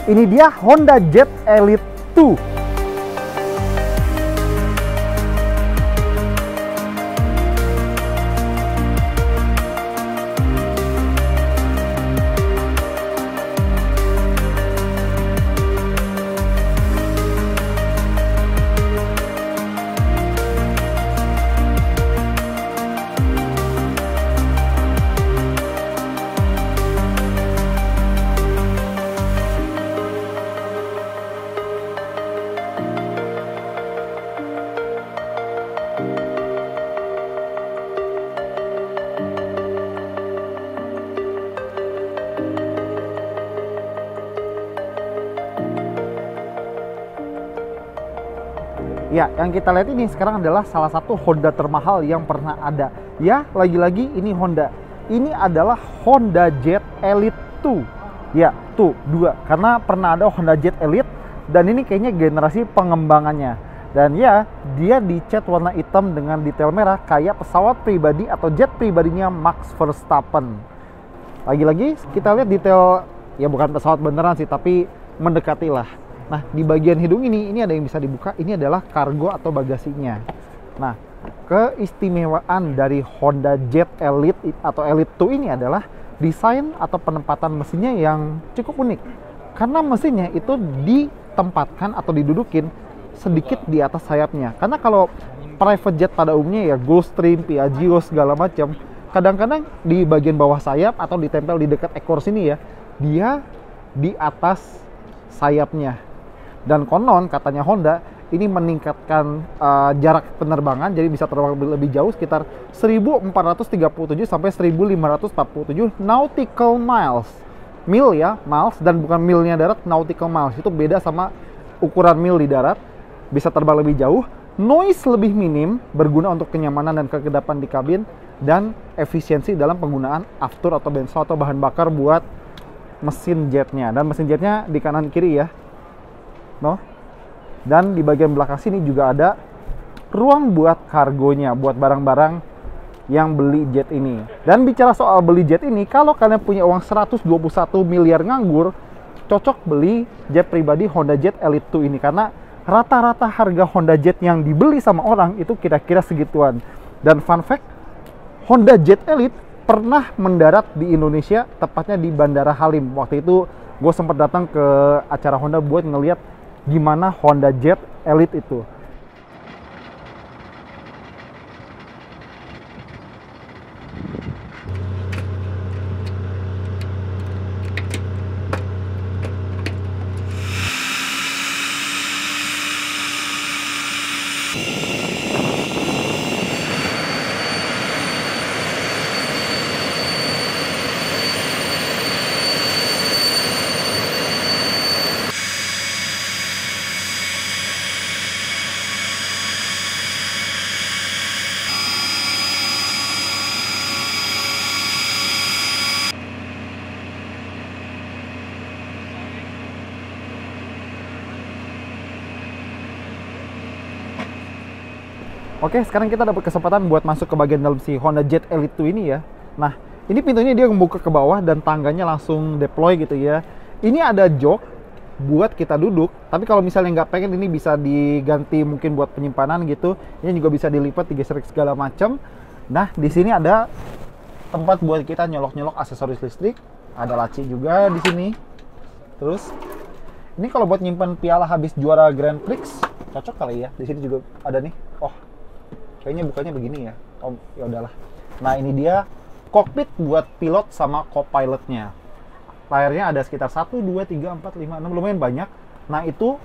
Ini dia Honda Jet Elite 2. Ya, yang kita lihat ini sekarang adalah salah satu Honda termahal yang pernah ada. Ya, lagi-lagi ini Honda. Ini adalah Honda Jet Elite 2. Ya, tuh, 2. Karena pernah ada Honda Jet Elite dan ini kayaknya generasi pengembangannya. Dan ya, dia dicat warna hitam dengan detail merah kayak pesawat pribadi atau jet pribadinya Max Verstappen. Lagi-lagi kita lihat detail, ya bukan pesawat beneran sih, tapi mendekati lah. Nah, di bagian hidung ini ada yang bisa dibuka. Ini adalah kargo atau bagasinya. Nah, keistimewaan dari Honda Jet Elite atau Elite 2 ini adalah desain atau penempatan mesinnya yang cukup unik. Karena mesinnya itu ditempatkan atau didudukin sedikit di atas sayapnya. Karena kalau private jet pada umumnya ya Gulfstream, Piaggio segala macam, kadang-kadang di bagian bawah sayap atau ditempel di dekat ekor sini ya, dia di atas sayapnya. Dan konon katanya Honda ini meningkatkan jarak penerbangan, jadi bisa terbang lebih jauh sekitar 1437 sampai 1547 nautical miles. Mil ya, miles, dan bukan milnya darat, nautical miles. Itu beda sama ukuran mil di darat. Bisa terbang lebih jauh, noise lebih minim, berguna untuk kenyamanan dan kekedapan di kabin, dan efisiensi dalam penggunaan aftur atau bensin atau bahan bakar buat mesin jetnya. Dan mesin jetnya di kanan kiri ya. No. Dan di bagian belakang sini juga ada ruang buat kargonya, buat barang-barang yang beli jet ini. Dan bicara soal beli jet ini, kalau kalian punya uang 121 miliar nganggur, cocok beli jet pribadi Honda Jet Elite 2 ini. Karena rata-rata harga Honda Jet yang dibeli sama orang itu kira-kira segituan. Dan fun fact, Honda Jet Elite pernah mendarat di Indonesia, tepatnya di Bandara Halim. Waktu itu gue sempat datang ke acara Honda buat ngeliat gimana Honda Jet Elite itu. Oke, sekarang kita dapat kesempatan buat masuk ke bagian dalam si Honda Jet Elite 2 ini ya. Nah, ini pintunya dia membuka ke bawah dan tangganya langsung deploy gitu ya. Ini ada jok buat kita duduk, tapi kalau misalnya nggak pengen, ini bisa diganti mungkin buat penyimpanan gitu. Ini juga bisa dilipat, digeser segala macam. Nah, di sini ada tempat buat kita nyolok-nyolok aksesoris listrik. Ada laci juga di sini. Terus, ini kalau buat nyimpan piala habis juara Grand Prix, cocok kali ya. Di sini juga ada nih. Oh, kayaknya bukanya begini ya. Oh, ya udahlah. Nah, ini dia kokpit buat pilot sama co-pilotnya. Layarnya ada sekitar 1, 2, 3, 4, 5, 6, lumayan banyak. Nah, itu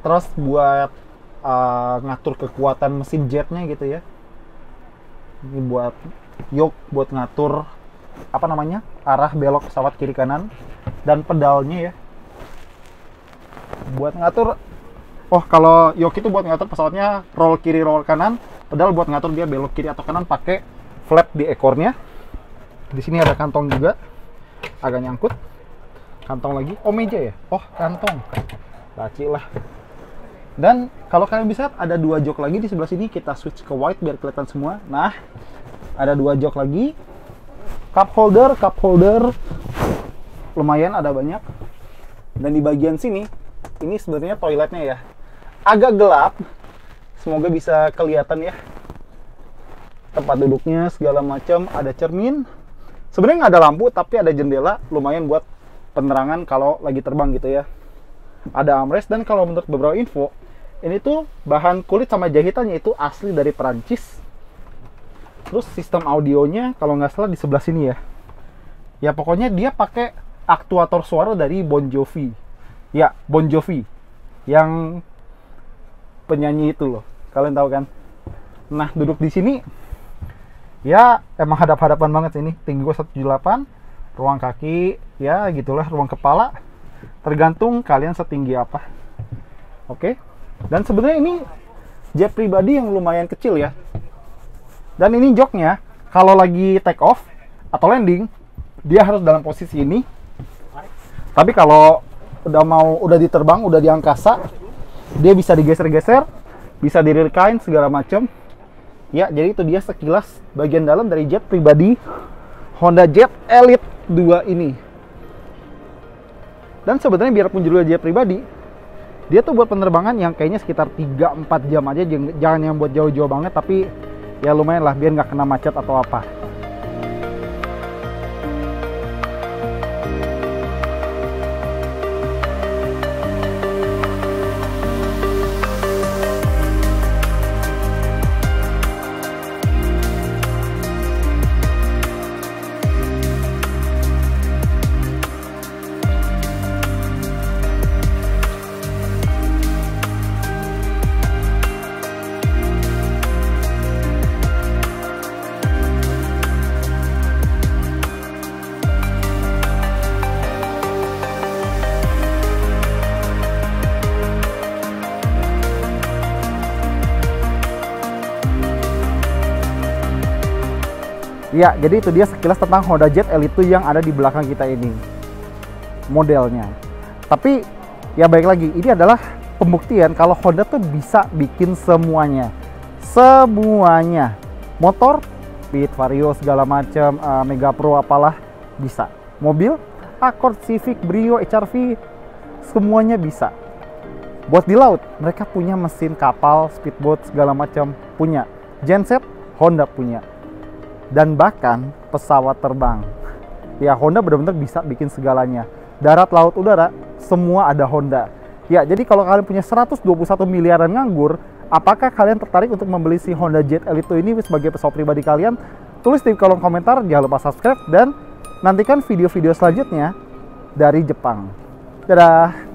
terus buat ngatur kekuatan mesin jetnya gitu ya. Ini buat yoke, buat ngatur apa namanya, arah belok pesawat kiri kanan. Dan pedalnya ya, buat ngatur. Oh, kalau yoke itu buat ngatur pesawatnya roll kiri, roll kanan. Pedal buat ngatur dia belok kiri atau kanan pakai flap di ekornya. Di sini ada kantong juga, agak nyangkut. Kantong lagi. Oh, meja ya? Oh, kantong. Laci lah. Dan kalau kalian bisa, ada 2 jok lagi di sebelah sini. Kita switch ke white biar kelihatan semua. Nah, ada 2 jok lagi. Cup holder lumayan ada banyak. Dan di bagian sini, ini sebenarnya toiletnya ya. Agak gelap, semoga bisa kelihatan ya. Tempat duduknya segala macam, ada cermin. Sebenarnya nggak ada lampu, tapi ada jendela, lumayan buat penerangan kalau lagi terbang gitu ya. Ada armrest, dan kalau menurut beberapa info, ini tuh bahan kulit sama jahitannya itu asli dari Perancis. Terus sistem audionya kalau nggak salah di sebelah sini ya. Ya pokoknya dia pakai aktuator suara dari Bon Jovi. Ya, Bon Jovi. Yang penyanyi itu loh. Kalian tahu kan? Nah, duduk di sini ya emang hadap-hadapan banget ini. Tinggi gue 178, ruang kaki ya gitulah, ruang kepala tergantung kalian setinggi apa. Oke. Dan sebenarnya ini jet pribadi yang lumayan kecil ya. Dan ini joknya kalau lagi take off atau landing dia harus dalam posisi ini. Tapi kalau udah diterbang, udah di angkasa, dia bisa digeser-geser, bisa direkain segala macam. Ya, jadi itu dia sekilas bagian dalam dari jet pribadi Honda Jet Elite 2 ini. Dan sebenarnya biarpun judulnya jet pribadi, dia tuh buat penerbangan yang kayaknya sekitar 3-4 jam aja, jangan yang buat jauh-jauh banget, tapi ya lumayan lah biar nggak kena macet atau apa. Ya, jadi itu dia sekilas tentang Honda Jet Elite 2 yang ada di belakang kita ini. Modelnya. Tapi, ya baik lagi, ini adalah pembuktian kalau Honda tuh bisa bikin semuanya. Semuanya. Motor, Fit, Vario, segala macam, Mega Pro apalah, bisa. Mobil, Accord, Civic, Brio, HR-V, semuanya bisa. Buat di laut, mereka punya mesin kapal, speedboat, segala macam, punya. Genset, Honda punya. Dan bahkan pesawat terbang. Ya, Honda benar-benar bisa bikin segalanya. Darat, laut, udara, semua ada Honda. Ya, jadi kalau kalian punya 121 miliaran nganggur, apakah kalian tertarik untuk membeli si Honda Jet Elite 2 ini sebagai pesawat pribadi kalian? Tulis di kolom komentar, jangan lupa subscribe, dan nantikan video-video selanjutnya dari Jepang. Dadah!